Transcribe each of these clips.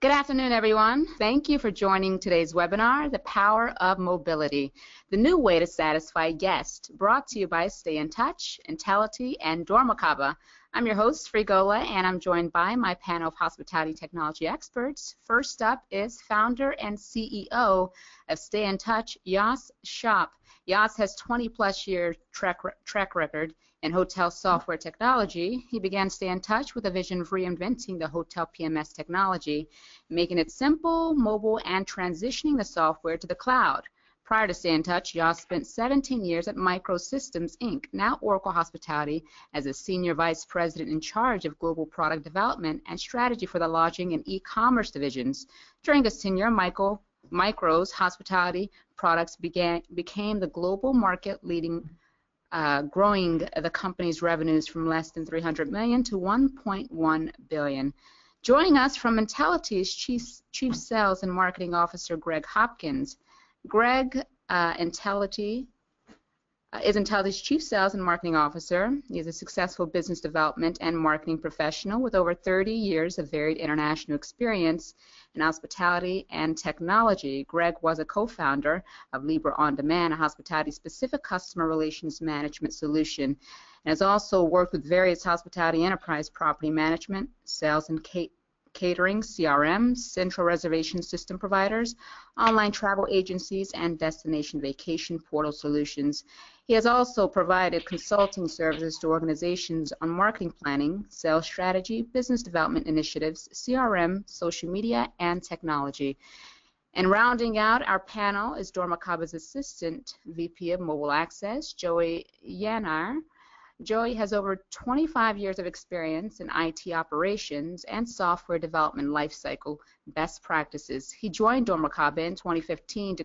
Good afternoon, everyone. Thank you for joining today's webinar, The Power of Mobility, the new way to satisfy guests, brought to you by Stay in Touch, Intelity, and Dormakaba. I'm your host, Frigola, and I'm joined by my panel of hospitality technology experts. First up is founder and CEO of Stay in Touch, Yas Shop. Yas has 20-plus year track record in hotel software technology. He began Stay in Touch with a vision of reinventing the hotel PMS technology, making it simple, mobile, and transitioning the software to the cloud. Prior to Stay in Touch, Yas spent 17 years at Microsystems, Inc., now Oracle Hospitality, as a senior vice president in charge of global product development and strategy for the lodging and e-commerce divisions. During his tenure, Micro's hospitality products became the global market leading, growing the company's revenues from less than $300 million to $1.1 billion. Joining us from Intelity's Chief Sales and Marketing Officer, Greg Hopkins. Greg is Intelity's Chief Sales and Marketing Officer. He is a successful business development and marketing professional with over 30 years of varied international experience in hospitality and technology. Greg was a co-founder of Libra On Demand, a hospitality-specific customer relations management solution, and has also worked with various hospitality enterprise property management, sales and catering, CRM, central reservation system providers, online travel agencies, and destination vacation portal solutions. He has also provided consulting services to organizations on marketing planning, sales strategy, business development initiatives, CRM, social media, and technology. And rounding out our panel is Dormakaba's Assistant VP of Mobile Access, Joey Yanar. Joey has over 25 years of experience in IT operations and software development lifecycle best practices. He joined Dormakaba in 2015 to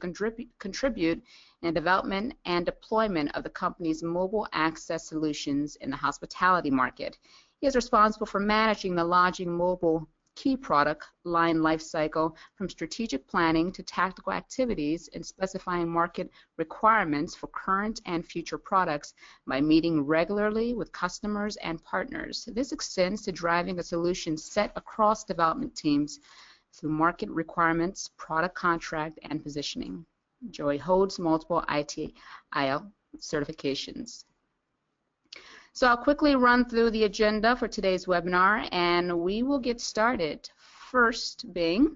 contribute in development and deployment of the company's mobile access solutions in the hospitality market. He is responsible for managing the lodging mobile key product line lifecycle from strategic planning to tactical activities and specifying market requirements for current and future products by meeting regularly with customers and partners. This extends to driving the solution set across development teams through market requirements, product contract, and positioning. Joey holds multiple ITIL certifications. So I'll quickly run through the agenda for today's webinar, and we will get started. First being,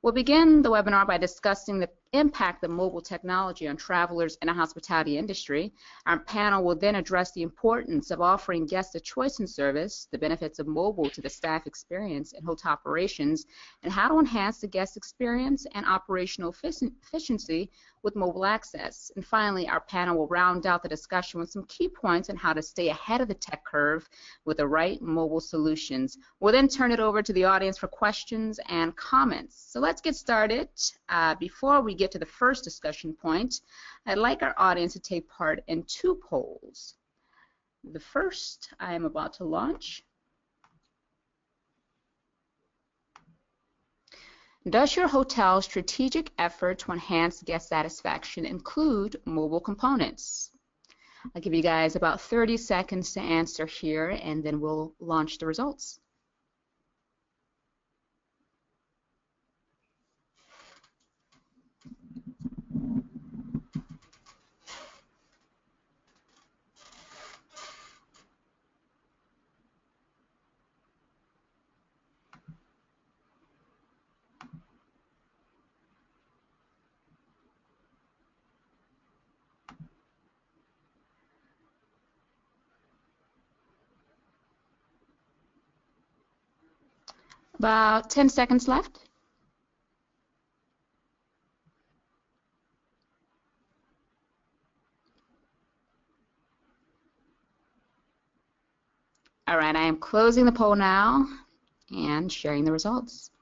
we'll begin the webinar by discussing the impact of mobile technology on travelers in the hospitality industry. Our panel will then address the importance of offering guests a choice in service, the benefits of mobile to the staff experience and hotel operations, and how to enhance the guest experience and operational efficiency with mobile access. And finally, our panel will round out the discussion with some key points on how to stay ahead of the tech curve with the right mobile solutions. We'll then turn it over to the audience for questions and comments. So let's get started. Before we get to the first discussion point, I'd like our audience to take part in two polls. The first I am about to launch. Does your hotel's strategic effort to enhance guest satisfaction include mobile components? I'll give you guys about 30 seconds to answer here, and then we'll launch the results. About 10 seconds left. All right, I am closing the poll now and sharing the results.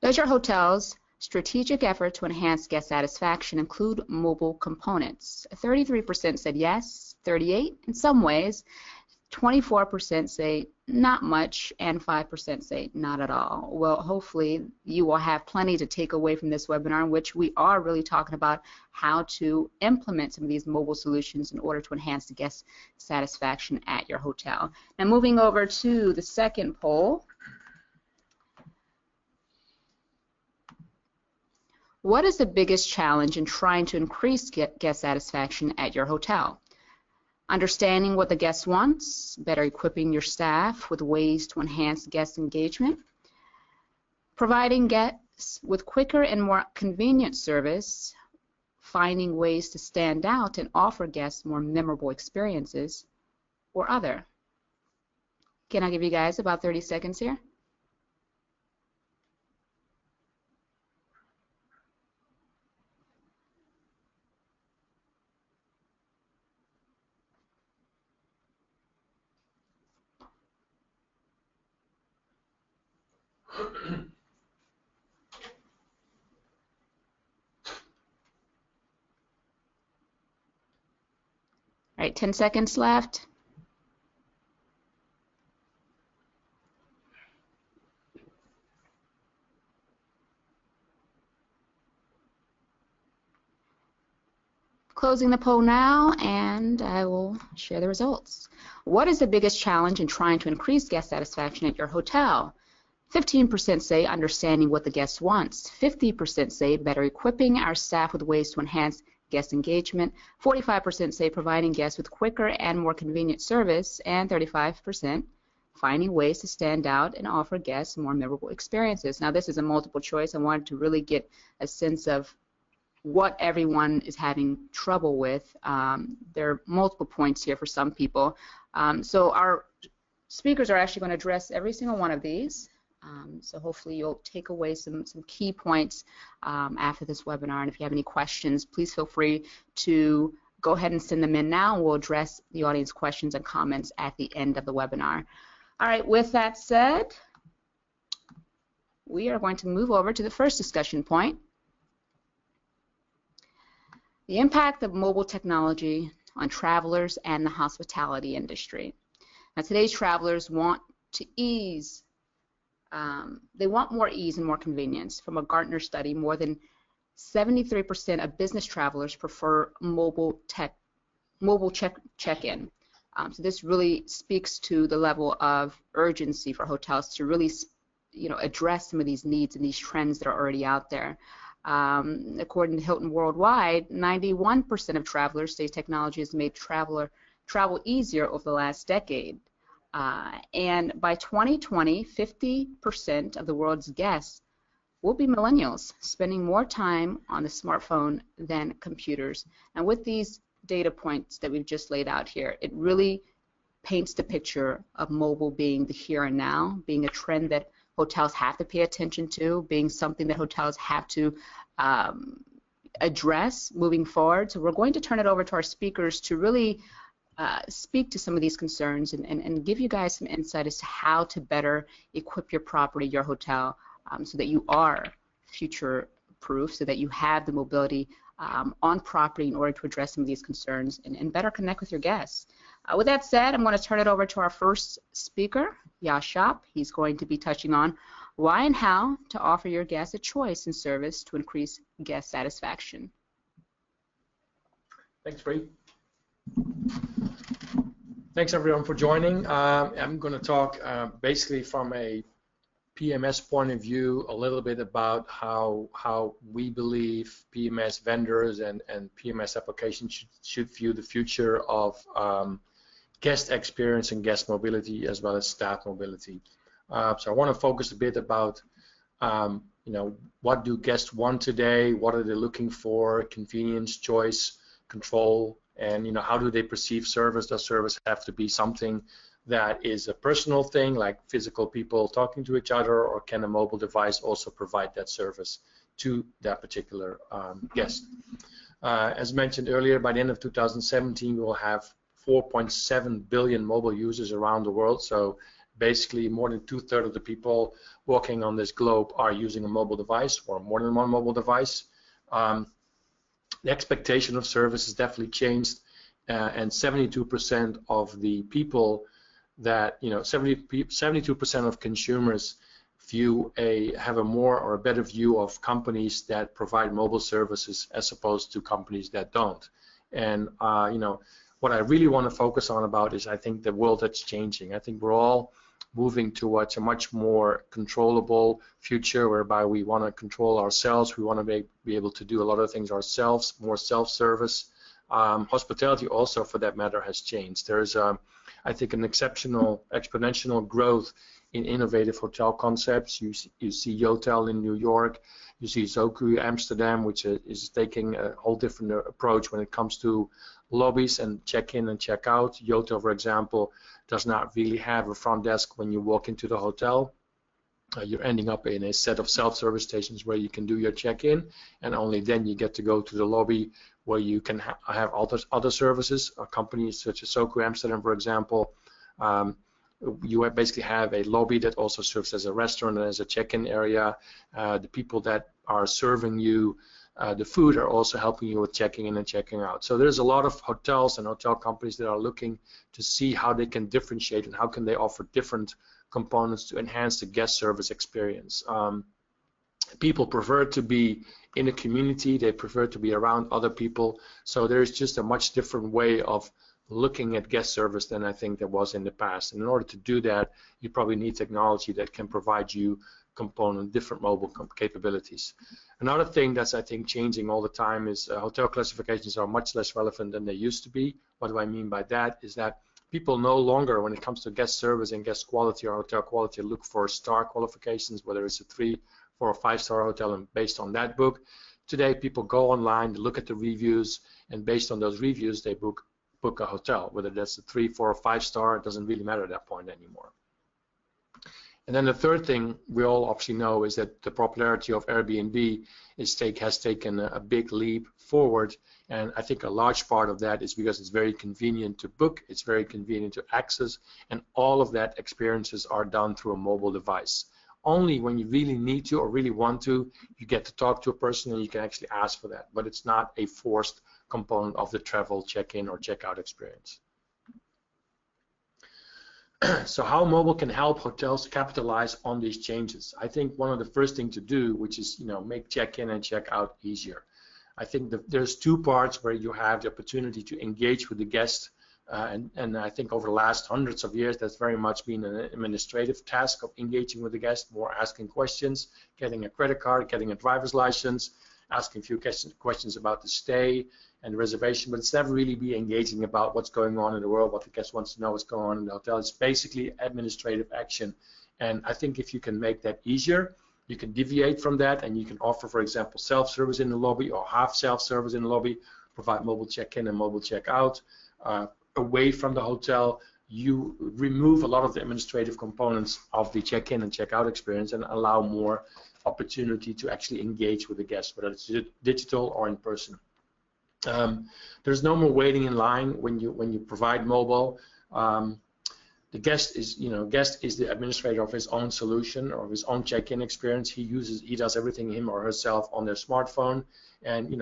Does your hotel's strategic effort to enhance guest satisfaction include mobile components? 33% said yes, 38% in some ways, 24% say not much, and 5% say not at all. Well, hopefully you will have plenty to take away from this webinar, in which we are really talking about how to implement some of these mobile solutions in order to enhance the guest satisfaction at your hotel. Now moving over to the second poll. What is the biggest challenge in trying to increase guest satisfaction at your hotel? Understanding what the guest wants, better equipping your staff with ways to enhance guest engagement, providing guests with quicker and more convenient service, finding ways to stand out and offer guests more memorable experiences, or other. Can I give you guys about 30 seconds here? All right, 10 seconds left. Closing the poll now, and I will share the results. What is the biggest challenge in trying to increase guest satisfaction at your hotel? 15% say understanding what the guest wants. 50% say better equipping our staff with ways to enhance guest engagement. 45% say providing guests with quicker and more convenient service, and 35% finding ways to stand out and offer guests more memorable experiences. Now, this is a multiple choice. I wanted to really get a sense of what everyone is having trouble with. There are multiple points here for some people. So our speakers are actually going to address every single one of these. So hopefully you'll take away some key points after this webinar. And if you have any questions, please feel free to go ahead and send them in now. We'll address the audience questions and comments at the end of the webinar. All right, with that said, we are going to move over to the first discussion point: the impact of mobile technology on travelers and the hospitality industry. Now, today's travelers want to ease. They want more ease and more convenience. From a Gartner study, more than 73% of business travelers prefer mobile check-in. So this really speaks to the level of urgency for hotels to really, address some of these needs and these trends that are already out there. According to Hilton Worldwide, 91% of travelers say technology has made travel easier over the last decade. And by 2020, 50% of the world's guests will be millennials, spending more time on the smartphone than computers. And with these data points that we've just laid out here, it really paints the picture of mobile being the here and now, being a trend that hotels have to pay attention to, being something that hotels have to address moving forward. So we're going to turn it over to our speakers to really speak to some of these concerns and give you guys some insight as to how to better equip your property, your hotel, so that you are future-proof, so that you have the mobility on property in order to address some of these concerns and better connect with your guests. With that said, I'm going to turn it over to our first speaker, Yashop. He's going to be touching on why and how to offer your guests a choice in service to increase guest satisfaction. Thanks, Bree. Thanks, everyone, for joining. I'm going to talk basically from a PMS point of view a little bit about how we believe PMS vendors and PMS applications should view the future of guest experience and guest mobility as well as staff mobility. So I want to focus a bit about what do guests want today, what are they looking for, convenience, choice, control, and how do they perceive service? Does service have to be something that is a personal thing, like physical people talking to each other, or can a mobile device also provide that service to that particular guest? As mentioned earlier, by the end of 2017, we will have 4.7 billion mobile users around the world. So basically, more than 2/3 of the people walking on this globe are using a mobile device or more than one mobile device. The expectation of service has definitely changed, and 72% of the people that 72% of consumers have a more or a better view of companies that provide mobile services as opposed to companies that don't. And what I really want to focus on about is I think the world that's changing. I think we're all moving towards a much more controllable future, whereby we want to control ourselves. We want to be able to do a lot of things ourselves, more self-service. Hospitality also, for that matter, has changed. There's, I think, an exponential growth in innovative hotel concepts. You see Yotel in New York. You see Zoku Amsterdam, which is taking a whole different approach when it comes to lobbies and check-in and check-out. Yotel, for example, does not really have a front desk when you walk into the hotel. You're ending up in a set of self-service stations where you can do your check-in, and only then you get to go to the lobby where you can have other services. Companies such as Zoku Amsterdam, for example, you basically have a lobby that also serves as a restaurant and as a check-in area. The people that are serving you the food are also helping you with checking in and checking out. So there's a lot of hotels and hotel companies that are looking to see how they can differentiate and how can they offer different components to enhance the guest service experience. People prefer to be in a community, they prefer to be around other people, so there's just a much different way of looking at guest service than I think there was in the past. And in order to do that, you probably need technology that can provide you different mobile capabilities. Another thing that's, I think, changing all the time is hotel classifications are much less relevant than they used to be. What do I mean by that? Is that people no longer, when it comes to guest service and guest quality or hotel quality, look for star qualifications, whether it's a 3, 4, or 5-star hotel, and based on that book. Today, people go online, they look at the reviews, and based on those reviews, they book a hotel. Whether that's a 3, 4, or 5-star, it doesn't really matter at that point anymore. And then the third thing we all obviously know is that the popularity of Airbnb has taken a big leap forward, and I think a large part of that is because it's very convenient to book, it's very convenient to access, and all of that experiences are done through a mobile device. Only when you really need to or really want to, you get to talk to a person and you can actually ask for that, but it's not a forced component of the travel check-in or check-out experience. So how mobile can help hotels capitalize on these changes? I think one of the first things to do, which is make check-in and check-out easier. I think there's two parts where you have the opportunity to engage with the guest, and I think over the last hundreds of years that's very much been an administrative task of engaging with the guest, more asking questions, getting a credit card, getting a driver's license, asking a few questions about the stay and reservation, but it's never really be engaging about what's going on in the world, what the guest wants to know, what's going on in the hotel. It's basically administrative action, and I think if you can make that easier, you can deviate from that, and you can offer, for example, self-service in the lobby or half self-service in the lobby, provide mobile check-in and mobile check-out. Away from the hotel, you remove a lot of the administrative components of the check-in and check-out experience and allow more opportunity to actually engage with the guest, whether it's digital or in person. There's no more waiting in line when you provide mobile. The guest is the administrator of his own solution or his own check-in experience. He does everything, him or herself, on their smartphone. And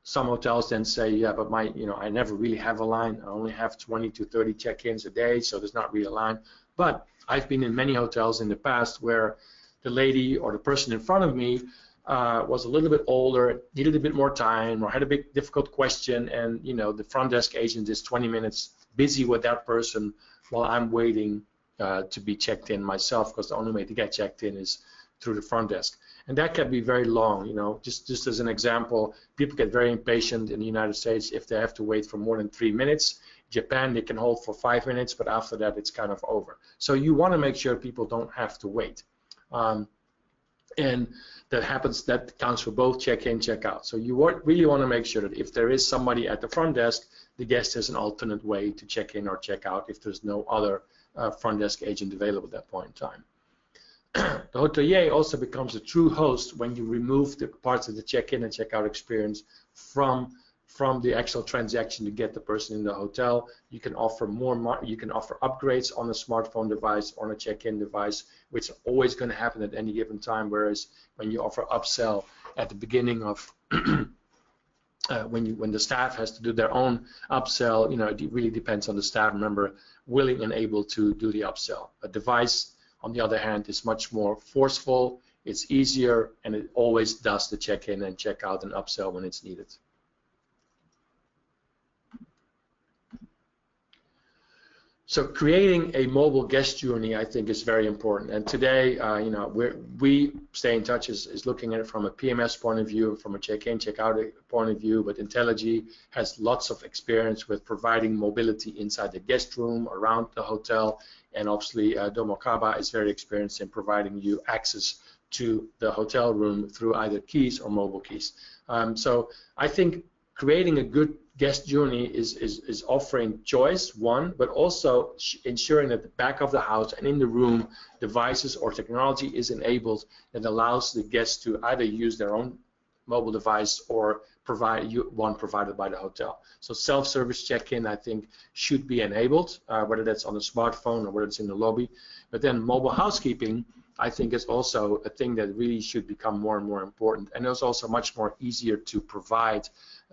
some hotels then say, yeah, but I never really have a line. I only have 20 to 30 check-ins a day, so there's not really a line. But I've been in many hotels in the past where the lady or the person in front of me was a little bit older, needed a bit more time, or had a big difficult question, and the front desk agent is 20 minutes busy with that person while I'm waiting to be checked in myself, because the only way to get checked in is through the front desk. And that can be very long. Just as an example, people get very impatient in the United States if they have to wait for more than 3 minutes. Japan, they can hold for 5 minutes, but after that it's kind of over. So you want to make sure people don't have to wait. And that counts for both check-in, check-out. So you really want to make sure that if there is somebody at the front desk, the guest has an alternate way to check in or check out if there's no other front desk agent available at that point in time. The hotelier also becomes a true host when you remove the parts of the check-in and check-out experience from the actual transaction to get the person in the hotel. You can offer upgrades on a smartphone device or on a check-in device, which is always going to happen at any given time. Whereas when you offer upsell at the beginning of when the staff has to do their own upsell, it really depends on the staff member willing and able to do the upsell. A device, on the other hand, is much more forceful, it's easier, and it always does the check-in and check-out and upsell when it's needed. So creating a mobile guest journey, I think, is very important. And today, you know, we Stay in Touch is looking at it from a PMS point of view, from a check-in, check-out point of view. But Intelligy has lots of experience with providing mobility inside the guest room, around the hotel, and obviously Domokaba is very experienced in providing you access to the hotel room through either keys or mobile keys. So I think creating a good guest journey is offering choice, one, but also ensuring that the back of the house and in the room, devices or technology is enabled that allows the guests to either use their own mobile device or provide one provided by the hotel. So self-service check-in, I think, should be enabled, whether that's on a smartphone or whether it's in the lobby. But then mobile housekeeping, I think, is also a thing that really should become more and more important, and it's also much more easier to provide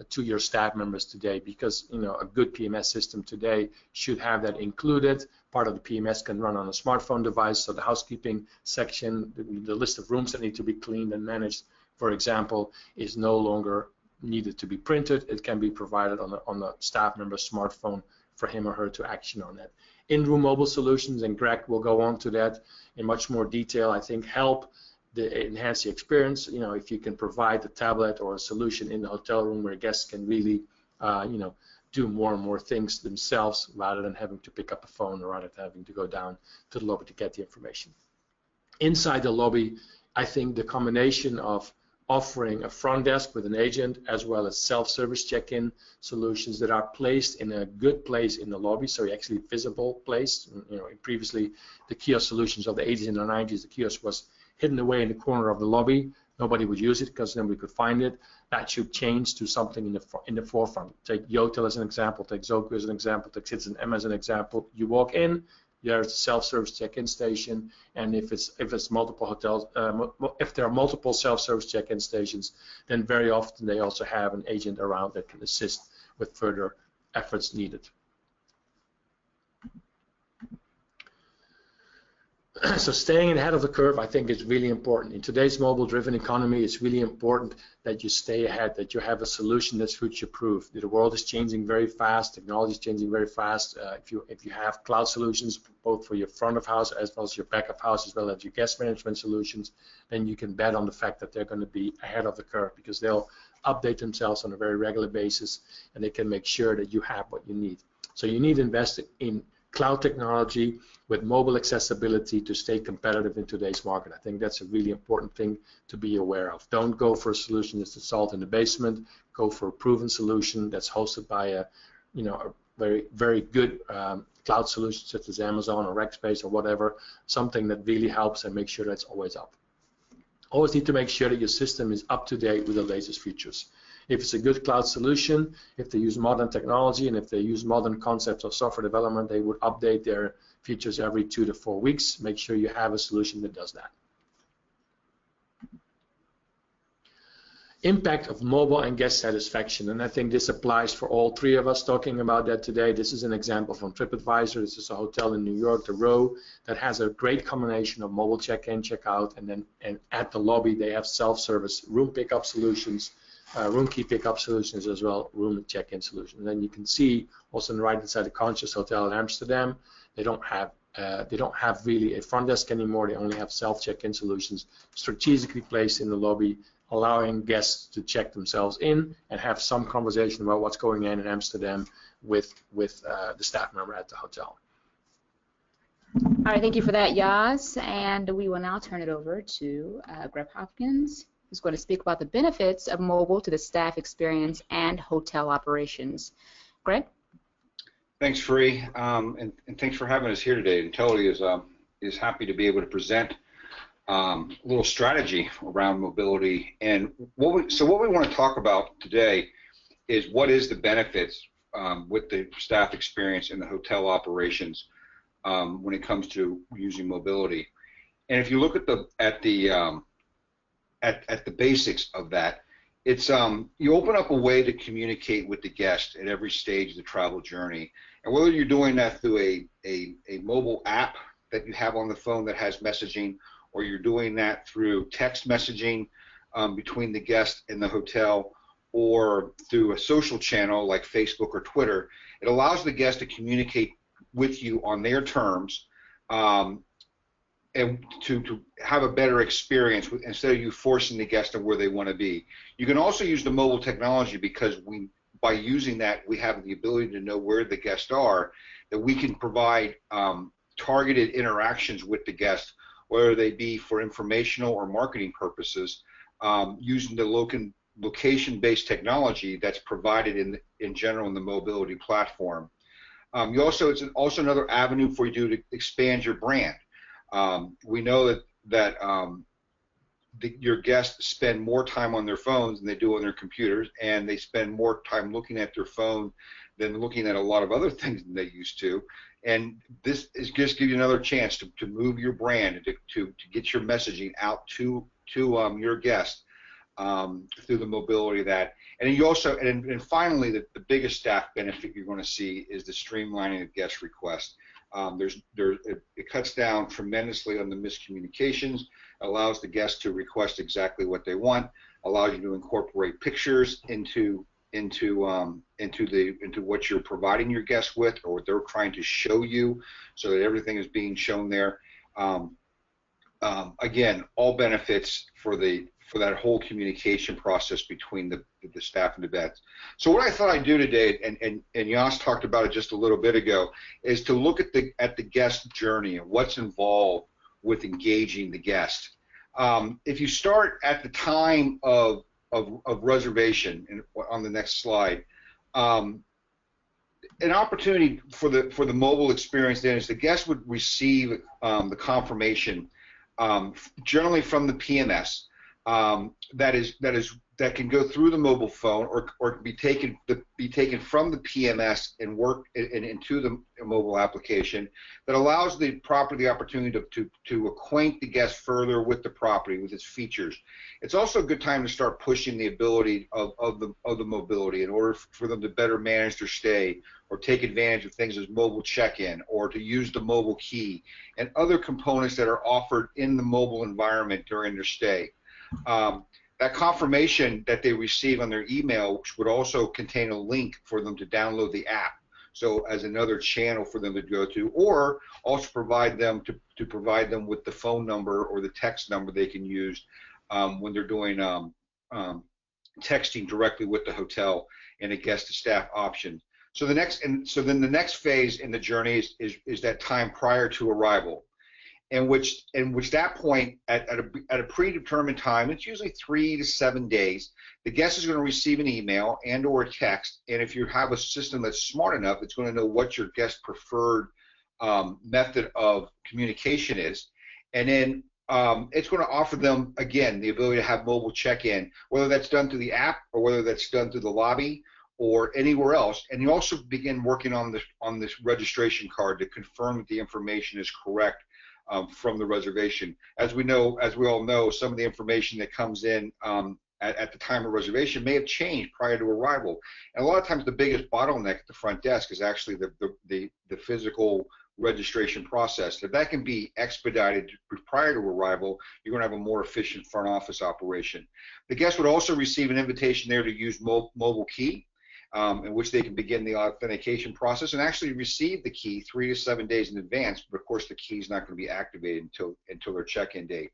to your staff members today, because you know a good PMS system today should have that included. Part of the PMS can run on a smartphone device, so the housekeeping section, the list of rooms that need to be cleaned and managed, for example, is no longer needed to be printed. It can be provided on the staff member's smartphone for him or her to action on that. In-room mobile solutions, and Greg will go on to that in much more detail, I think help enhance the experience. You know, if you can provide a tablet or a solution in the hotel room where guests can really, you know, do more and more things themselves rather than having to pick up a phone or rather than having to go down to the lobby to get the information. Inside the lobby, I think the combination of offering a front desk with an agent as well as self-service check-in solutions that are placed in a good place in the lobby, so actually visible place. You know, previously the kiosk solutions of the 80s and the 90s, the kiosk was hidden away in the corner of the lobby. Nobody would use it because then we could find it. That should change to something in the forefront. Take Yotel as an example, take Zoku as an example, take Citizen M as an example. You walk in, there's a self-service check-in station, and if it's multiple hotels, if there are multiple self-service check-in stations, then very often they also have an agent around that can assist with further efforts needed. So staying ahead of the curve, I think, is really important. In today's mobile-driven economy, it's really important that you stay ahead, that you have a solution that's future-proof. The world is changing very fast. Technology is changing very fast. If you have cloud solutions, both for your front of house as well as your back of house, as well as your guest management solutions, then you can bet on the fact that they're going to be ahead of the curve, because they'll update themselves on a very regular basis, and they can make sure that you have what you need. So you need to invest in cloud technology with mobile accessibility to stay competitive in today's market. I think that's a really important thing to be aware of. Don't go for a solution that's installed in the basement. Go for a proven solution that's hosted by a very, very good cloud solution such as Amazon or Rackspace or whatever, something that really helps, and make sure that's always up. Always need to make sure that your system is up to date with the latest features. If it's a good cloud solution, if they use modern technology, and if they use modern concepts of software development, they would update their features every 2 to 4 weeks. Make sure you have a solution that does that. Impact of mobile and guest satisfaction, and I think this applies for all three of us talking about that today. This is an example from TripAdvisor. This is a hotel in New York, the Row, that has a great combination of mobile check-in, check-out, and at the lobby they have self-service room pickup solutions, room key pickup solutions, as well room check-in solutions. And then you can see also on the right hand side the Conscious Hotel in Amsterdam. They don't have really a front desk anymore. They only have self check-in solutions strategically placed in the lobby, allowing guests to check themselves in and have some conversation about what's going on in Amsterdam with the staff member at the hotel. All right, thank you for that, Yas. And we will now turn it over to Greg Hopkins, who's going to speak about the benefits of mobile to the staff experience and hotel operations. Greg? Thanks, Free, and thanks for having us here today. Intelli is happy to be able to present a little strategy around mobility. And what we want to talk about today is what is the benefits with the staff experience and the hotel operations when it comes to using mobility. And if you look at the basics of that, it's you open up a way to communicate with the guest at every stage of the travel journey. And whether you're doing that through a mobile app that you have on the phone that has messaging, or you're doing that through text messaging between the guest and the hotel, or through a social channel like Facebook or Twitter, it allows the guest to communicate with you on their terms, and to have a better experience instead of you forcing the guest to where they want to be. You can also use the mobile technology because by using that, we have the ability to know where the guests are, that we can provide targeted interactions with the guest, whether they be for informational or marketing purposes, using the location-based technology that's provided in general in the mobility platform. It's also another avenue for you to expand your brand. We know that your guests spend more time on their phones than they do on their computers, and they spend more time looking at their phone than looking at a lot of other things than they used to. And this is just give you another chance to move your brand and to get your messaging out to your guests through the mobility of that. And you also, and finally, the biggest staff benefit you're going to see is the streamlining of guest requests. It cuts down tremendously on the miscommunications, allows the guest to request exactly what they want, allows you to incorporate pictures into what you're providing your guests with, or what they're trying to show you, so that everything is being shown there. Again, all benefits for that whole communication process between the staff and the vets. So what I thought I'd do today, and Jos talked about it just a little bit ago, is to look at the guest journey and what's involved with engaging the guest. If you start at the time of reservation, and on the next slide, an opportunity for the mobile experience then is the guest would receive the confirmation generally from the PMS. That can go through the mobile phone, or be taken from the PMS and work into the mobile application, that allows the property the opportunity to acquaint the guest further with the property, with its features. It's also a good time to start pushing the ability of the mobility in order for them to better manage their stay, or take advantage of things as mobile check-in, or to use the mobile key and other components that are offered in the mobile environment during their stay. That confirmation that they receive on their email would also contain a link for them to download the app, so as another channel for them to go to, or also provide them with the phone number or the text number they can use when they're doing texting directly with the hotel and a guest to staff option. So then the next phase in the journey is that time prior to arrival, in which that point at a predetermined time, it's usually 3 to 7 days, the guest is going to receive an email and or a text, and if you have a system that's smart enough, it's going to know what your guest preferred method of communication is, and then it's going to offer them, again, the ability to have mobile check-in, whether that's done through the app or whether that's done through the lobby or anywhere else. And you also begin working on this registration card to confirm that the information is correct from the reservation. As we all know, some of the information that comes in at the time of reservation may have changed prior to arrival. And a lot of times the biggest bottleneck at the front desk is actually the physical registration process. If that can be expedited prior to arrival, you're going to have a more efficient front office operation. The guest would also receive an invitation there to use mobile key, in which they can begin the authentication process and actually receive the key 3 to 7 days in advance. But of course, the key is not going to be activated until their check-in date.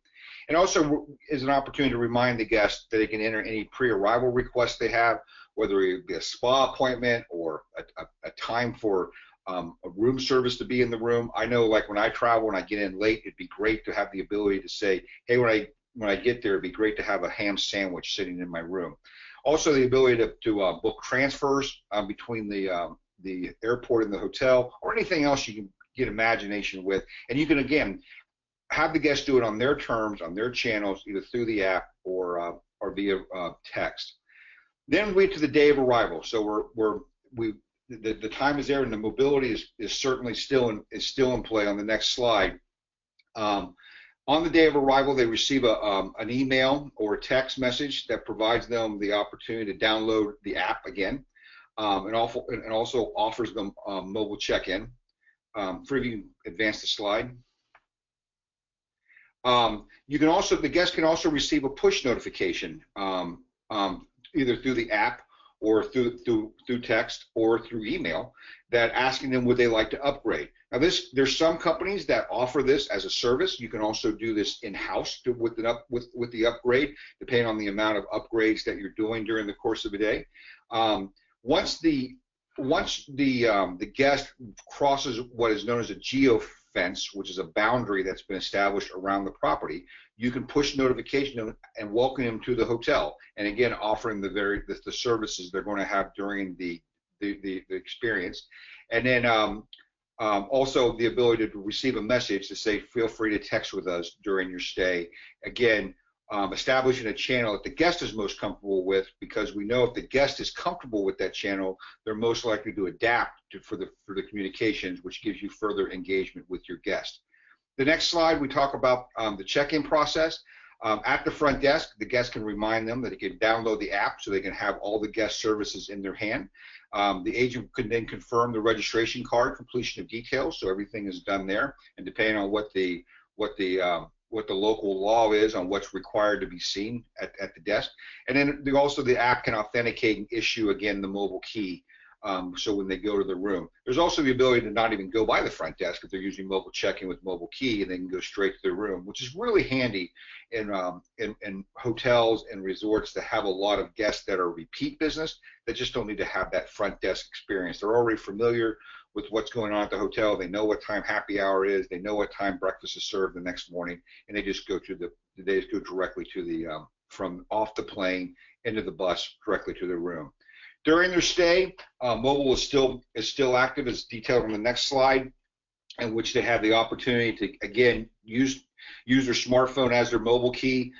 And also is an opportunity to remind the guest that they can enter any pre-arrival requests they have, whether it be a spa appointment or a time for a room service to be in the room. I know, like when I travel and I get in late, it'd be great to have the ability to say, hey, when I get there, it'd be great to have a ham sandwich sitting in my room. Also, the ability to book transfers between the airport and the hotel, or anything else you can get imagination with. And you can, again, have the guests do it on their terms, on their channels, either through the app or via text. Then we get to the day of arrival. So the time is there, and the mobility is certainly still in play on the next slide. On the day of arrival, they receive an email or a text message that provides them the opportunity to download the app again, and also offers them mobile check-in. If you can advance the slide. The guest can also receive a push notification, either through the app or through text or through email, that asking them would they like to upgrade. Now there's some companies that offer this as a service. You can also do this in-house with the upgrade, depending on the amount of upgrades that you're doing during the course of a day. Once the guest crosses what is known as a geofence, which is a boundary that's been established around the property, you can push notification and welcome them to the hotel, and again offering the services they're going to have during the experience. And then also the ability to receive a message to say feel free to text with us during your stay. Again, establishing a channel that the guest is most comfortable with, because we know if the guest is comfortable with that channel, they're most likely to adapt for the communications, which gives you further engagement with your guest. The next slide, we talk about the check-in process. At the front desk, the guest can remind them that they can download the app so they can have all the guest services in their hand. The agent can then confirm the registration card, completion of details, so everything is done there. And depending on what the local law is on what's required to be seen at the desk. And then also the app can authenticate and issue, again, the mobile key, so when they go to the room. There's also the ability to not even go by the front desk if they're using mobile check-in with mobile key, and they can go straight to their room, which is really handy in hotels and resorts that have a lot of guests that are repeat business that just don't need to have that front desk experience. They're already familiar with what's going on at the hotel. They know what time happy hour is. They know what time breakfast is served the next morning, and they just go directly to the from off the plane into the bus directly to their room. During their stay, mobile is still active, as detailed on the next slide, in which they have the opportunity to again use their smartphone as their mobile key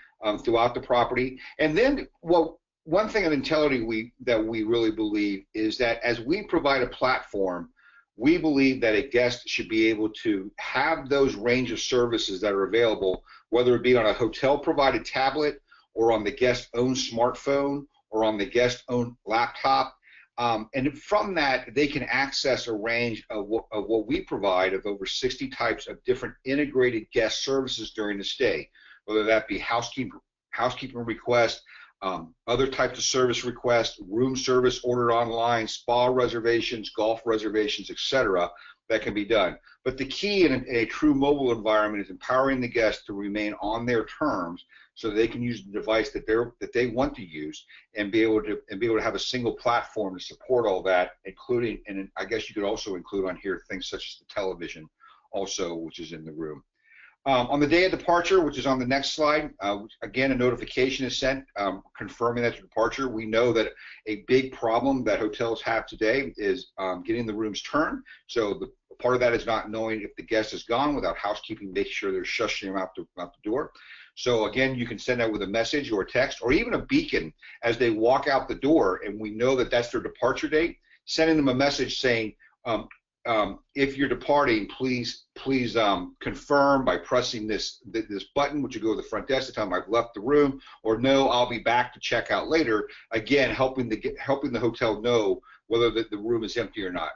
throughout the property. And then, well, one thing of Intelity that we really believe is that as we provide a platform, we believe that a guest should be able to have those range of services that are available, whether it be on a hotel-provided tablet or on the guest's own smartphone or on the guest's own laptop. And from that, they can access a range of what we provide of over 60 types of different integrated guest services during the stay, whether that be housekeeping requests, other types of service requests, room service ordered online, spa reservations, golf reservations, etc. that can be done. But the key in a true mobile environment is empowering the guests to remain on their terms so they can use the device that they want to use and be able to have a single platform to support all that, including, and I guess you could also include on here things such as the television also, which is in the room. On the day of departure, which is on the next slide, again, a notification is sent confirming that departure. We know that a big problem that hotels have today is getting the rooms turned. So part of that is not knowing if the guest is gone without housekeeping, making sure they're shushing them out the door. So again, you can send that with a message or a text or even a beacon as they walk out the door, and we know that that's their departure date, sending them a message saying, if you're departing, please confirm by pressing this button, which will go to the front desk to tell them I've left the room, or no, I'll be back to check out later. Again, helping the hotel know whether the room is empty or not.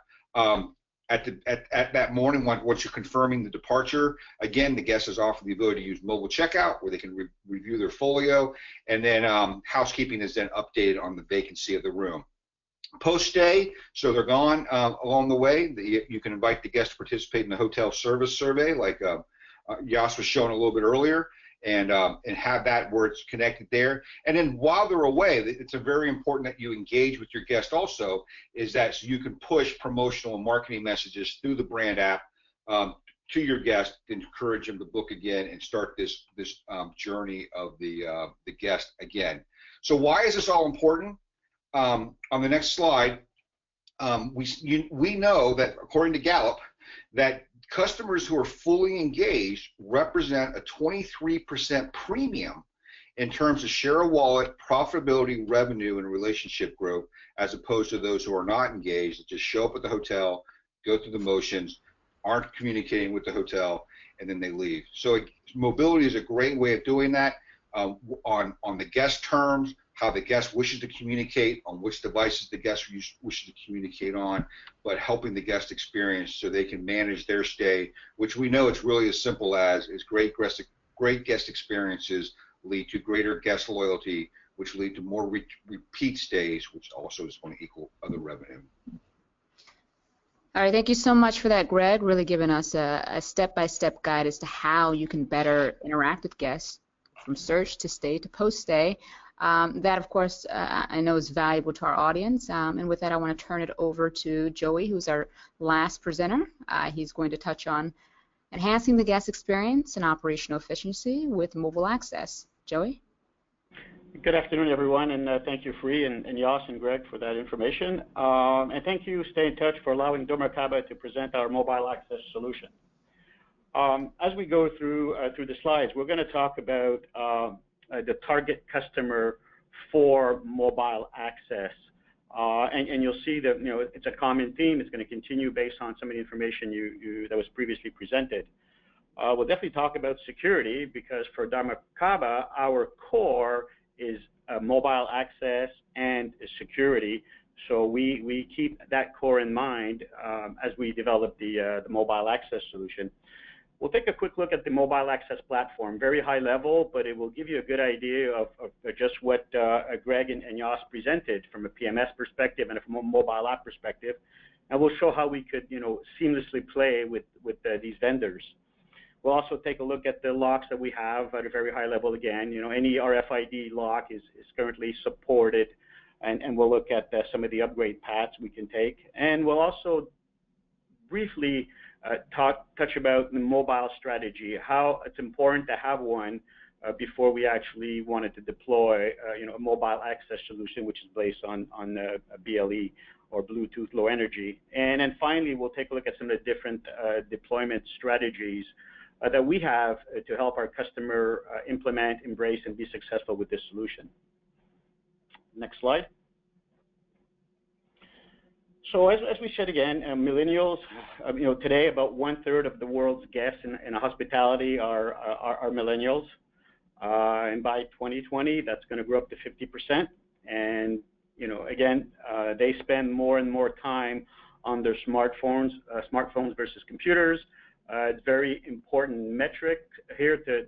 At that morning, once you're confirming the departure, again, the guest is offered the ability to use mobile checkout, where they can review their folio, and then housekeeping is then updated on the vacancy of the room. Post-stay, so they're gone along the way, you can invite the guest to participate in the hotel service survey, like Yas was showing a little bit earlier, and have that where it's connected there. And then while they're away, it's very important that you engage with your guest also, is that so you can push promotional and marketing messages through the brand app to your guest to encourage them to book again and start this journey of the guest again. So why is this all important? On the next slide, we know that according to Gallup, that customers who are fully engaged represent a 23% premium in terms of share of wallet, profitability, revenue, and relationship growth, as opposed to those who are not engaged, that just show up at the hotel, go through the motions, aren't communicating with the hotel, and then they leave. So mobility is a great way of doing that on the guest terms, how the guest wishes to communicate, on which devices the guest wishes to communicate on, but helping the guest experience so they can manage their stay, which we know it's really as simple as great guest experiences lead to greater guest loyalty, which lead to more repeat stays, which also is going to equal other revenue. All right, thank you so much for that, Greg, really giving us a step-by-step guide as to how you can better interact with guests from search to stay to post-stay. That, of course, I know is valuable to our audience. And with that, I want to turn it over to Joey, who's our last presenter. He's going to touch on enhancing the guest experience and operational efficiency with mobile access. Joey? Good afternoon, everyone, and thank you, Free and Jos and Greg, for that information. And thank you, Stay in Touch, for allowing dormakaba to present our mobile access solution. As we go through the slides, we're going to talk about the target customer for mobile access. And you'll see that it's a common theme. It's going to continue based on some of the information that was previously presented. We'll definitely talk about security because for dormakaba, our core is mobile access and security. So we keep that core in mind as we develop the mobile access solution. We'll take a quick look at the mobile access platform, very high level, but it will give you a good idea of just what Greg and Jos presented from a PMS perspective and from a mobile app perspective. And we'll show how we could seamlessly play with these vendors. We'll also take a look at the locks that we have at a very high level again. Any RFID lock is currently supported, and we'll look at some of the upgrade paths we can take. And we'll also briefly touch about the mobile strategy, how it's important to have one before we actually wanted to deploy a mobile access solution, which is based on a BLE or Bluetooth Low Energy. And then finally, we'll take a look at some of the different deployment strategies that we have to help our customer implement, embrace, and be successful with this solution. Next slide. So as we said again, millennials, today about 1/3 of the world's guests in hospitality are millennials. And by 2020, that's going to grow up to 50%. And, again, they spend more and more time on their smartphones versus computers. It's very important metric here to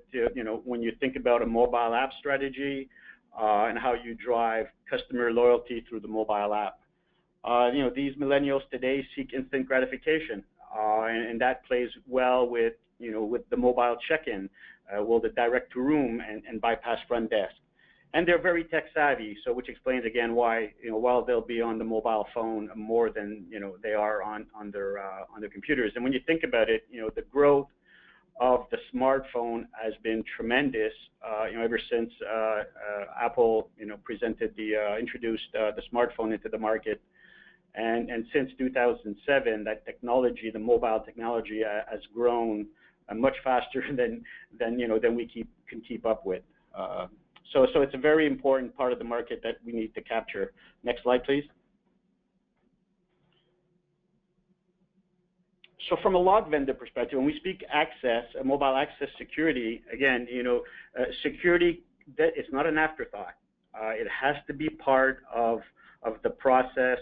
when you think about a mobile app strategy and how you drive customer loyalty through the mobile app. These millennials today seek instant gratification, and that plays well with the mobile check-in, the direct to room and bypass front desk. And they're very tech savvy, so which explains again why while they'll be on the mobile phone more than they are on their computers. And when you think about it, the growth of the smartphone has been tremendous. Ever since Apple introduced the smartphone into the market, and since 2007, that technology, the mobile technology, has grown much faster than we can keep up with. So it's a very important part of the market that we need to capture. Next slide, please. So from a log vendor perspective, when we speak access, mobile access security, again, security, it's not an afterthought. It has to be part of the process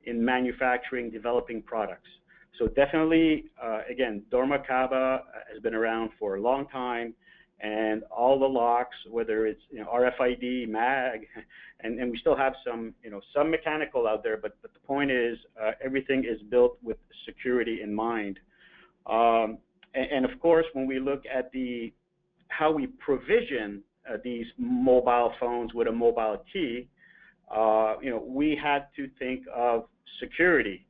in manufacturing, developing products. So definitely, again, dormakaba has been around for a long time. And all the locks, whether it's RFID, MAG, and we still have some mechanical out there, but the point is everything is built with security in mind. And of course, when we look at how we provision these mobile phones with a mobile key, we had to think of security.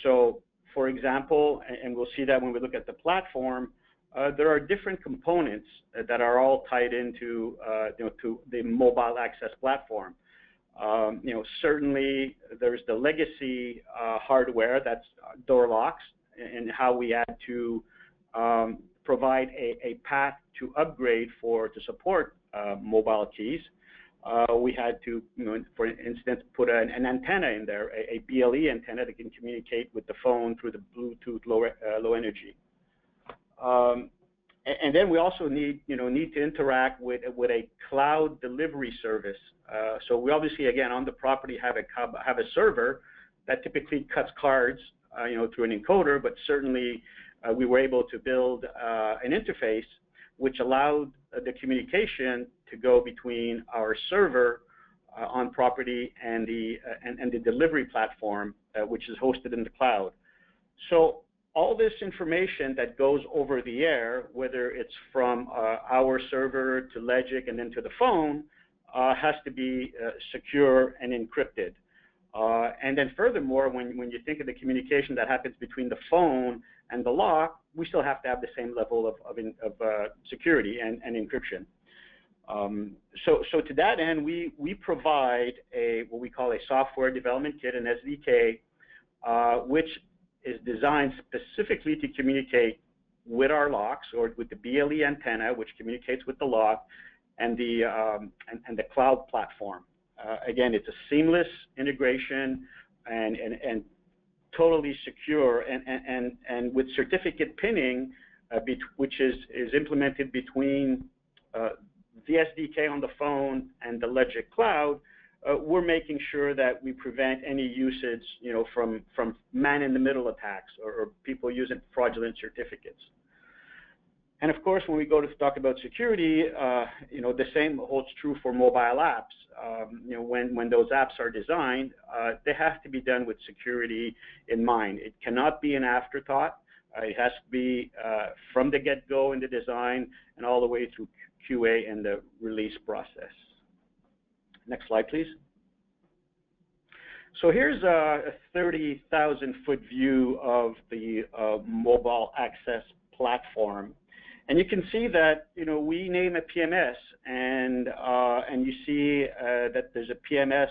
So, for example, and we'll see that when we look at the platform. There are different components that are all tied into to the mobile access platform. Certainly there's the legacy hardware, that's door locks, and how we had to provide a path to upgrade to support mobile keys. We had to, for instance, put an antenna in there, a BLE antenna that can communicate with the phone through the Bluetooth low energy. And then we also need to interact with a cloud delivery service. So we obviously, again, on the property have a server that typically cuts cards, through an encoder. But certainly, we were able to build an interface which allowed the communication to go between our server on property and the delivery platform, which is hosted in the cloud. So all this information that goes over the air, whether it's from our server to Legic and then to the phone, has to be secure and encrypted. And then furthermore, when you think of the communication that happens between the phone and the lock, we still have to have the same level of security and encryption. So to that end, we provide what we call a software development kit, an SDK, which is designed specifically to communicate with our locks, or with the BLE antenna, which communicates with the lock, and the cloud platform. Again, it's a seamless integration and totally secure, and with certificate pinning, which is implemented between the SDK on the phone and the Legic cloud. We're making sure that we prevent any usage, from man-in-the-middle attacks or people using fraudulent certificates. And of course, when we go to talk about security, the same holds true for mobile apps. When those apps are designed, they have to be done with security in mind. It cannot be an afterthought. It has to be from the get-go in the design and all the way through QA and the release process. Next slide, please. So here's a 30,000-foot view of the mobile access platform. And you can see that, we name a PMS, and you see that there's a PMS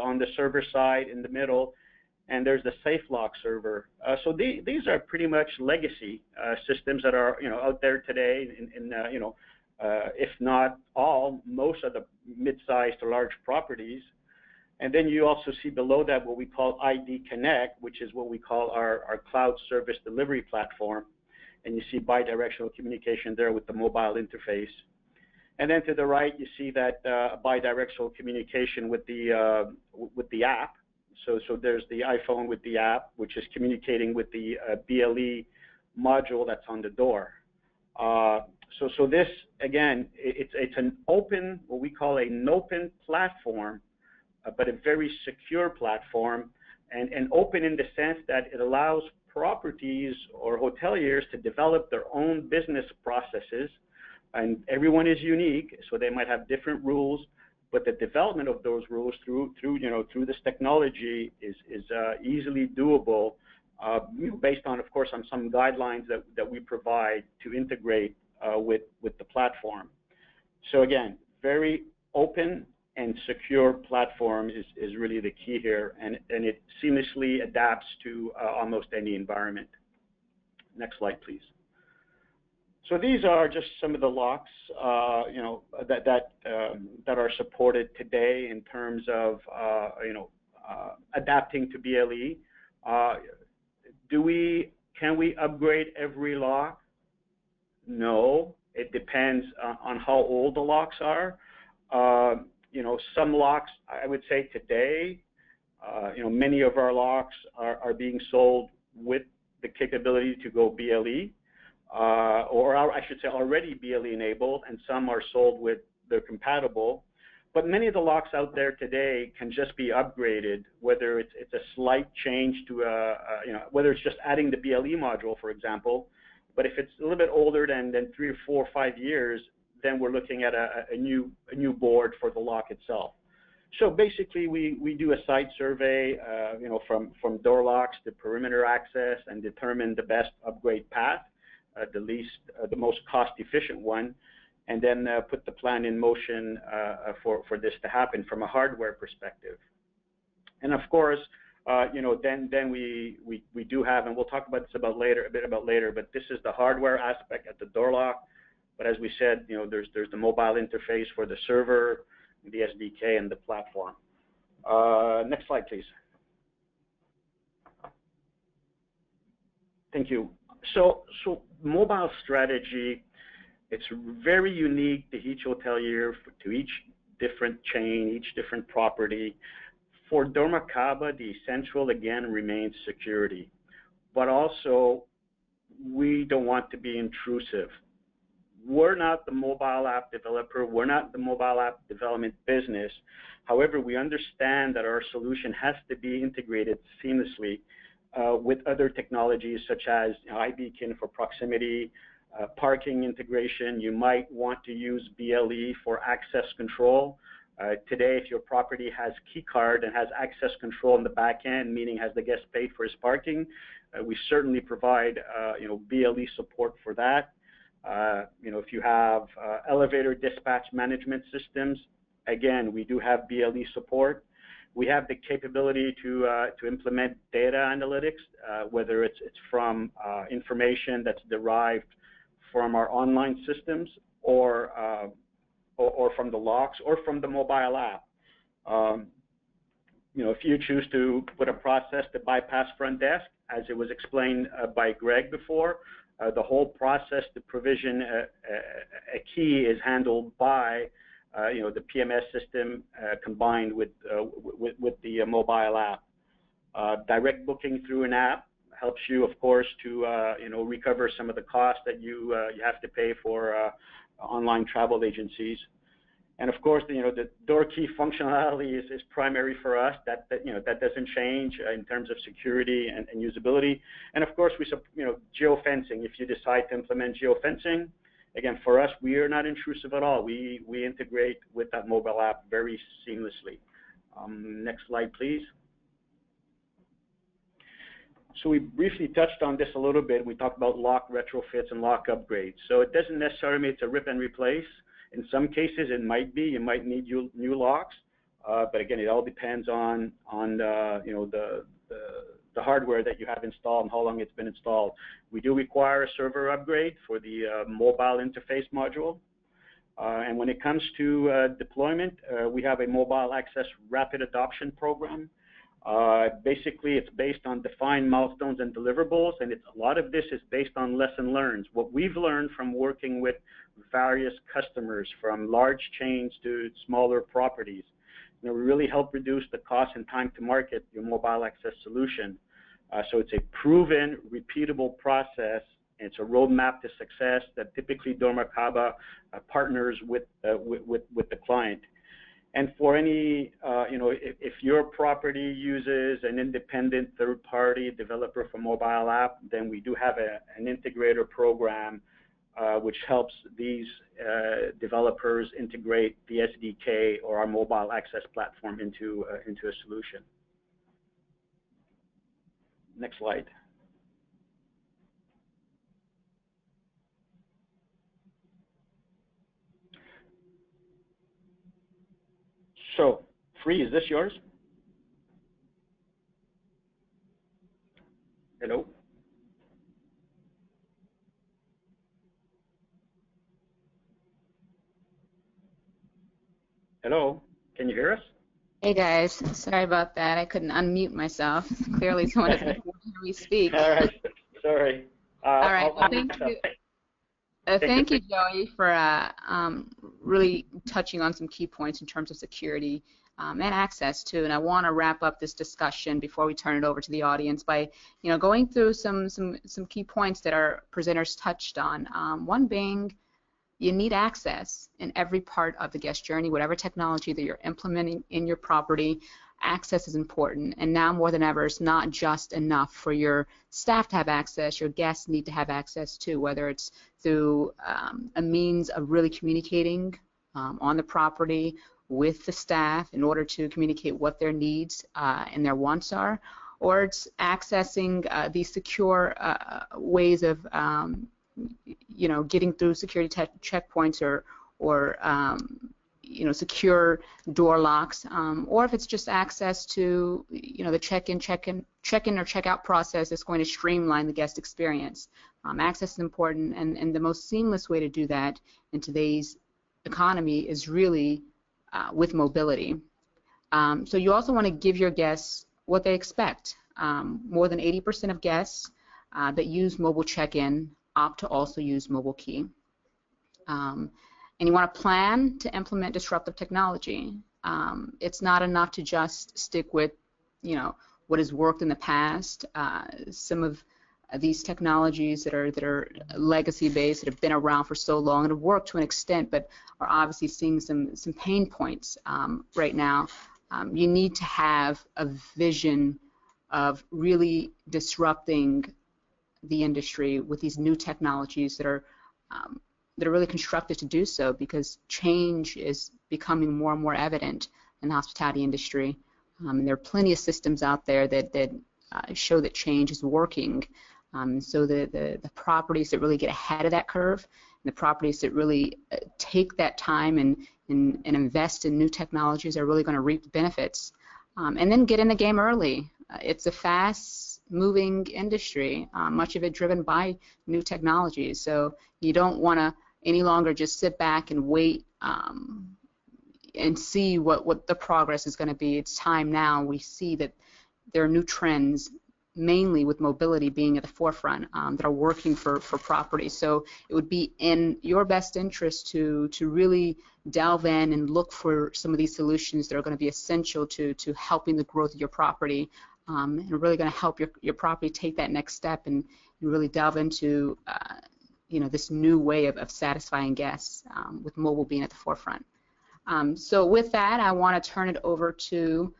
on the server side in the middle, and there's the SafeLock server. So these are pretty much legacy systems that are, out there today, if not all, most of the mid-sized to large properties. And then you also see below that what we call ID Connect, which is what we call our cloud service delivery platform. And you see bidirectional communication there with the mobile interface. And then to the right, you see that bidirectional communication with the app. So there's the iPhone with the app, which is communicating with the BLE module that's on the door. So this, again, it's an open, what we call an open platform, but a very secure platform, and open in the sense that it allows properties or hoteliers to develop their own business processes, and everyone is unique, so they might have different rules, but the development of those rules through this technology is easily doable, based on, of course, on some guidelines that we provide to integrate with the platform. So again, very open and secure platform is really the key here, and it seamlessly adapts to almost any environment. Next slide, please. So these are just some of the locks, that are supported today in terms of, adapting to BLE. Can we upgrade every lock? No, it depends on how old the locks are. Some locks, I would say today, many of our locks are being sold with the capability to go BLE, or I should say already BLE enabled, and some are sold with they're compatible. But many of the locks out there today can just be upgraded, whether it's a slight change to whether it's just adding the BLE module, for example. But if it's a little bit older than 3 or 4 or 5 years, then we're looking at a new board for the lock itself. So basically, we do a site survey, from door locks to perimeter access, and determine the best upgrade path, the most cost-efficient one, and then put the plan in motion for this to happen from a hardware perspective. And of course, then we do have, and we'll talk about this a bit about later, but this is the hardware aspect at the door lock. But as we said, there's the mobile interface for the server, the SDK, and the platform. Next slide, please. Thank you. So mobile strategy, it's very unique to each hotelier, to each different chain, each different property. For dormakaba, the essential, again, remains security. But also, we don't want to be intrusive. we're not the mobile app developer. We're not the mobile app development business. However, we understand that our solution has to be integrated seamlessly with other technologies such as iBeacon for proximity, parking integration. You might want to use BLE for access control. Today, if your property has key card and has access control in the back end, meaning has the guest paid for his parking, we certainly provide BLE support for that. If you have elevator dispatch management systems, again, we do have BLE support. We have the capability to implement data analytics, whether it's from information that's derived from our online systems or from the locks or from the mobile app. If you choose to put a process to bypass front desk, as it was explained by Greg before, the whole process to provision a key is handled by the PMS system combined with the mobile app. Direct booking through an app helps you, of course, to recover some of the costs that you have to pay for online travel agencies. And of course, the door key functionality is primary for us. That doesn't change in terms of security and usability. And of course, geofencing. If you decide to implement geofencing, again, for us, we are not intrusive at all. We integrate with that mobile app very seamlessly. Next slide, please. So we briefly touched on this a little bit. We talked about lock retrofits and lock upgrades. So it doesn't necessarily mean it's a rip and replace. In some cases, it might be. You might need new locks, but again, it all depends on the hardware that you have installed and how long it's been installed. We do require a server upgrade for the mobile interface module. And when it comes to deployment, we have a mobile access rapid adoption program. Basically, it's based on defined milestones and deliverables, and a lot of this is based on lesson learned. What we've learned from working with various customers, from large chains to smaller properties, we really help reduce the cost and time to market your mobile access solution. So it's a proven, repeatable process. It's a roadmap to success that typically dormakaba partners with the client. And for any, if your property uses an independent third-party developer for mobile app, then we do have an integrator program which helps these developers integrate the SDK or our mobile access platform into a solution. Next slide. So, Free, is this yours? Hello? Hello? Can you hear us? Hey guys, sorry about that. I couldn't unmute myself. Clearly someone doesn't hear me speak. All right, sorry. All right, well, thank you. Thank you, Joey, for really touching on some key points in terms of security and access too. And I want to wrap up this discussion before we turn it over to the audience by, going through some key points that our presenters touched on. One being, you need access in every part of the guest journey, whatever technology that you're implementing in your property. Access is important, and now more than ever, it's not just enough for your staff to have access. Your guests need to have access too, whether it's through a means of really communicating on the property with the staff in order to communicate what their needs and their wants are, or it's accessing these secure ways of getting through security checkpoints or secure door locks, or if it's just access to the check-in or check-out process that's going to streamline the guest experience. Access is important, and the most seamless way to do that in today's economy is really with mobility. So you also want to give your guests what they expect. More than 80% of guests that use mobile check-in opt to also use mobile key. And you want to plan to implement disruptive technology. It's not enough to just stick with, what has worked in the past. Some of these technologies that are legacy based, that have been around for so long and have worked to an extent, but are obviously seeing some pain points right now. You need to have a vision of really disrupting the industry with these new technologies that are really constructed to do so, because change is becoming more and more evident in the hospitality industry. And there are plenty of systems out there that show that change is working. So the properties that really get ahead of that curve, and the properties that really take that time and invest in new technologies, are really going to reap the benefits. And then get in the game early. It's a fast-moving industry, much of it driven by new technologies. So you don't want to any longer just sit back and wait and see what the progress is going to be. It's time now. We see that there are new trends, mainly with mobility being at the forefront, that are working for properties. So it would be in your best interest to really delve in and look for some of these solutions that are going to be essential to helping the growth of your property, and really going to help your property take that next step and really delve into this new way of satisfying guests, with mobile being at the forefront. So with that, I want to turn it over to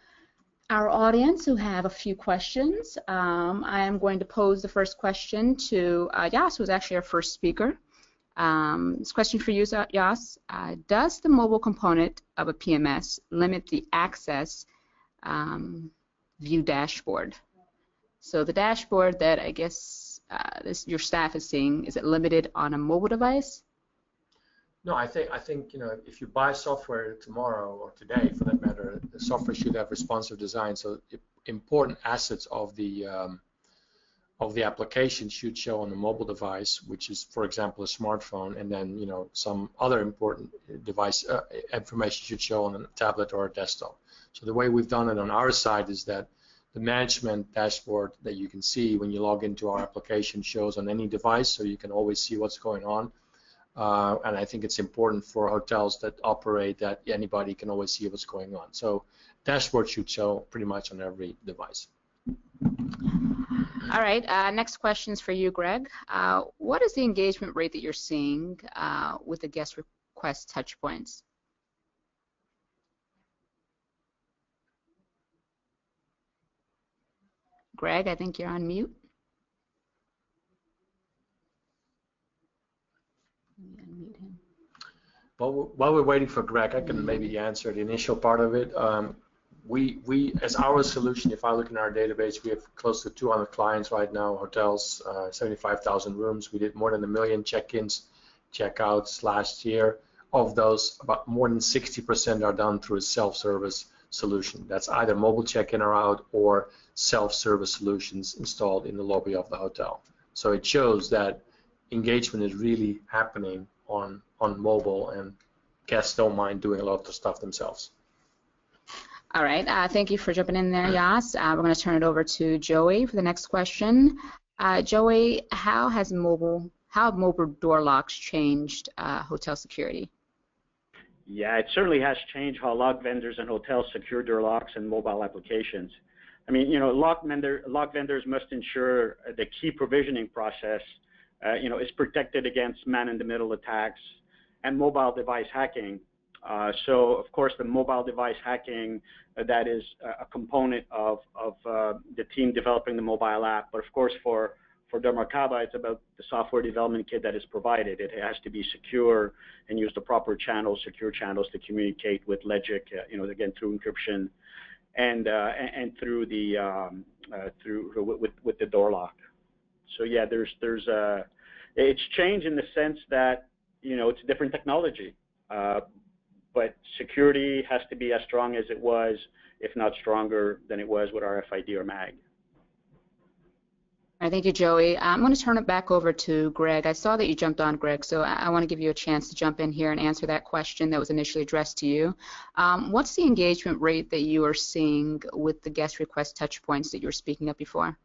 our audience who have a few questions. I am going to pose the first question to Yas, who is actually our first speaker. This question for you, Yas. Does the mobile component of a PMS limit the access view dashboard? So the dashboard that I guess your staff is seeing, is it limited on a mobile device? No, I think if you buy software tomorrow or today, for that matter, the software should have responsive design. So important assets of the application should show on the mobile device, which is, for example, a smartphone, and then some other important device information should show on a tablet or a desktop. So the way we've done it on our side is that the management dashboard that you can see when you log into our application shows on any device, so you can always see what's going on. And I think it's important for hotels that operate that anybody can always see what's going on. So dashboard should show pretty much on every device. All right, next question is for you, Greg. What is the engagement rate that you're seeing with the guest request touch points? Greg, I think you're on mute. Unmute him. Well, while we're waiting for Greg, I can maybe answer the initial part of it. We, as our solution, if I look in our database, we have close to 200 clients right now, hotels, 75,000 rooms. We did more than 1 million check-ins, check-outs last year. Of those, about more than 60% are done through a self-service solution. That's either mobile check-in or out, or self-service solutions installed in the lobby of the hotel. So it shows that engagement is really happening on mobile, and guests don't mind doing a lot of the stuff themselves. All right, thank you for jumping in there, Yas. We're going to turn it over to Joey for the next question. Joey, how have mobile door locks changed hotel security? Yeah, it certainly has changed how lock vendors and hotels secure door locks and mobile applications. I mean, lock vendors must ensure the key provisioning process is protected against man-in-the-middle attacks and mobile device hacking. So, of course, the mobile device hacking, that is a component of the team developing the mobile app. But, of course, for dormakaba, it's about the software development kit that is provided. It has to be secure and use the proper channels, secure channels to communicate with Logic, again, through encryption and through the with the door lock. So yeah, it's changed in the sense that it's a different technology, but security has to be as strong as it was, if not stronger than it was with RFID or MAG. All right, thank you, Joey. I'm going to turn it back over to Greg. I saw that you jumped on, Greg, so I want to give you a chance to jump in here and answer that question that was initially addressed to you. What's the engagement rate that you are seeing with the guest request touch points that you were speaking of before?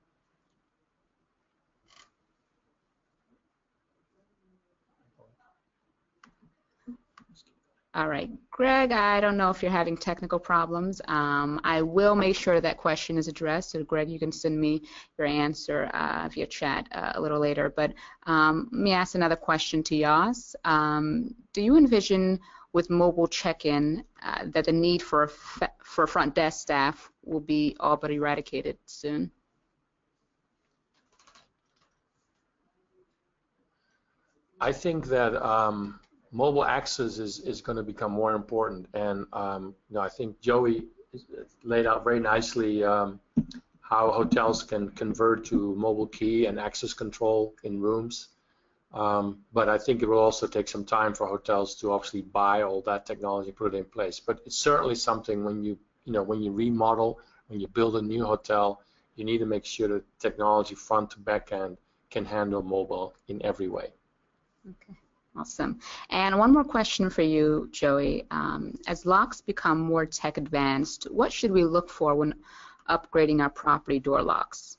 All right, Greg, I don't know if you're having technical problems. I will make sure that question is addressed. So, Greg, you can send me your answer via chat a little later. But let me ask another question to Jos. Do you envision with mobile check-in that the need for front desk staff will be all but eradicated soon? I think that mobile access is going to become more important, and I think Joey laid out very nicely how hotels can convert to mobile key and access control in rooms. But I think it will also take some time for hotels to obviously buy all that technology, put it in place. But it's certainly something when you remodel, when you build a new hotel, you need to make sure that technology front to back end can handle mobile in every way. Okay, awesome. And one more question for you, Joey. As locks become more tech advanced, what should we look for when upgrading our property door locks?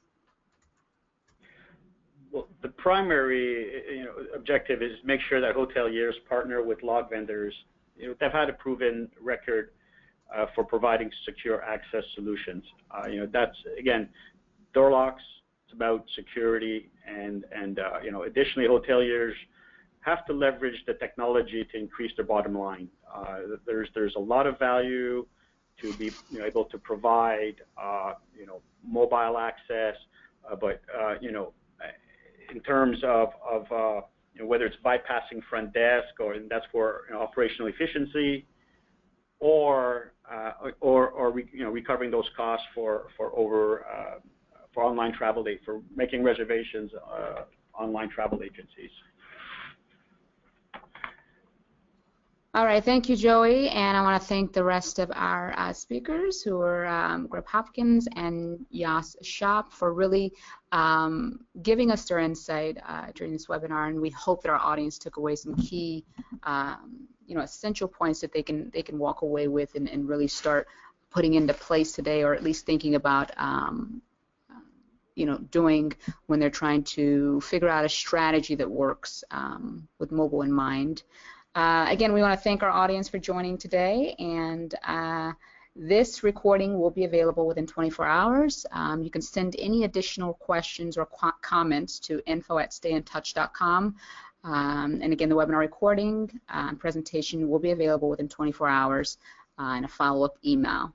Well, the primary objective is make sure that hoteliers partner with lock vendors. They've had a proven record for providing secure access solutions. That's, again, door locks. It's about security, and additionally, hoteliers have to leverage the technology to increase their bottom line. There's a lot of value to be able to provide mobile access, but in terms of whether it's bypassing front desk, and that's for operational efficiency, or recovering those costs for online travel, for making reservations online travel agencies. All right, thank you, Joey, and I want to thank the rest of our speakers, who are Greg Hopkins and Jos Shop, for really giving us their insight during this webinar, and we hope that our audience took away some key, essential points that they can walk away with and really start putting into place today, or at least thinking about, doing when they're trying to figure out a strategy that works with mobile in mind. Again, we want to thank our audience for joining today, and this recording will be available within 24 hours. You can send any additional questions or comments to info@stayintouch.com. And again, the webinar recording and presentation will be available within 24 hours in a follow-up email.